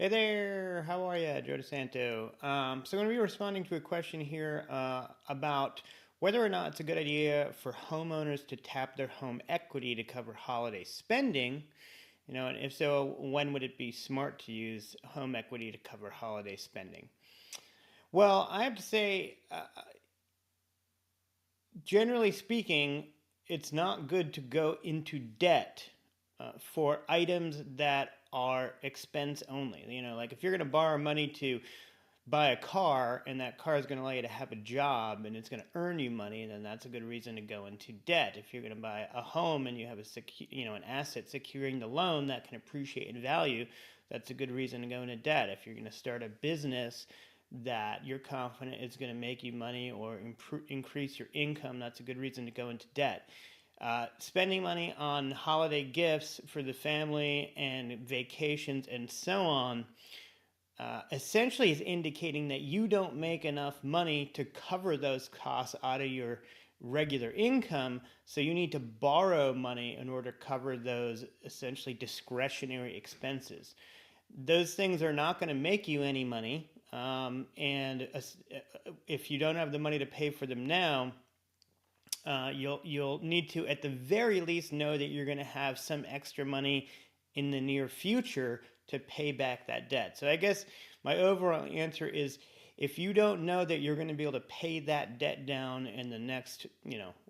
Hey there, how are you? Joe DeSanto. So I'm going to be responding to a question here about whether or not it's a good idea for homeowners to tap their home equity to cover holiday spending. And if so, when would it be smart to use home equity to cover holiday spending? Well, I have to say, generally speaking, it's not good to go into debt for items that are expense only. Like if you're going to borrow money to buy a car and that car is going to allow you to have a job and it's going to earn you money, then that's a good reason to go into debt. If you're going to buy a home and you have an asset securing the loan that can appreciate in value, that's a good reason to go into debt. If you're going to start a business that you're confident is going to make you money or increase your income, that's a good reason to go into debt. Spending money on holiday gifts for the family and vacations and so on essentially is indicating that you don't make enough money to cover those costs out of your regular income, so you need to borrow money in order to cover those essentially discretionary expenses. Those things are not going to make you any money, and if you don't have the money to pay for them now, you'll need to at the very least know that you're going to have some extra money in the near future to pay back that debt. So I guess my overall answer is, if you don't know that you're going to be able to pay that debt down in the next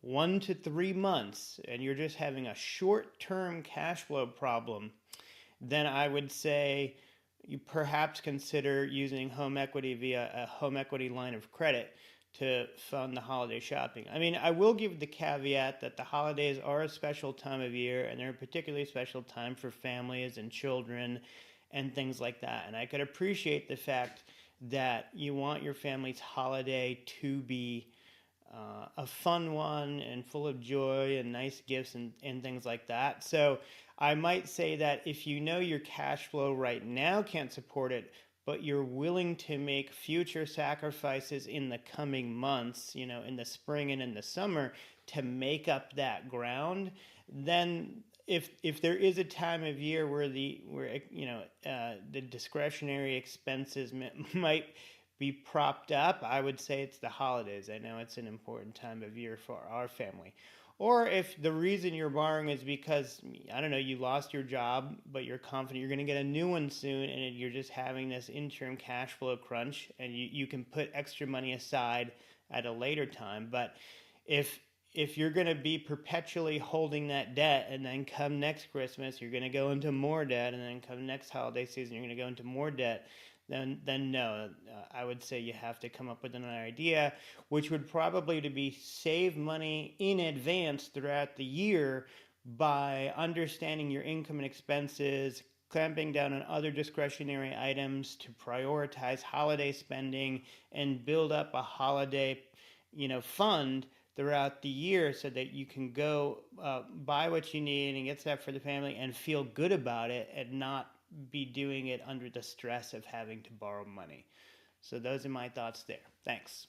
1 to 3 months, and you're just having a short-term cash flow problem, then I would say you perhaps consider using home equity via a home equity line of credit to fund the holiday shopping. I mean, I will give the caveat that the holidays are a special time of year, and they're a particularly special time for families and children and things like that. And I could appreciate the fact that you want your family's holiday to be a fun one and full of joy and nice gifts and things like that. So I might say that if you know your cash flow right now can't support it, but you're willing to make future sacrifices in the coming months, in the spring and in the summer, to make up that ground, then if there is a time of year where the discretionary expenses might be propped up, I would say it's the holidays. I know it's an important time of year for our family. Or if the reason you're borrowing is because, I don't know, you lost your job, but you're confident you're going to get a new one soon, and you're just having this interim cash flow crunch, and you can put extra money aside at a later time. But if you're going to be perpetually holding that debt, and then come next Christmas, you're going to go into more debt, and then come next holiday season, you're going to go into more debt, then no, I would say you have to come up with another idea, which would probably to be save money in advance throughout the year by understanding your income and expenses, clamping down on other discretionary items to prioritize holiday spending, and build up a holiday, fund throughout the year so that you can go buy what you need and get stuff for the family and feel good about it, and not be doing it under the stress of having to borrow money. So those are my thoughts there. Thanks.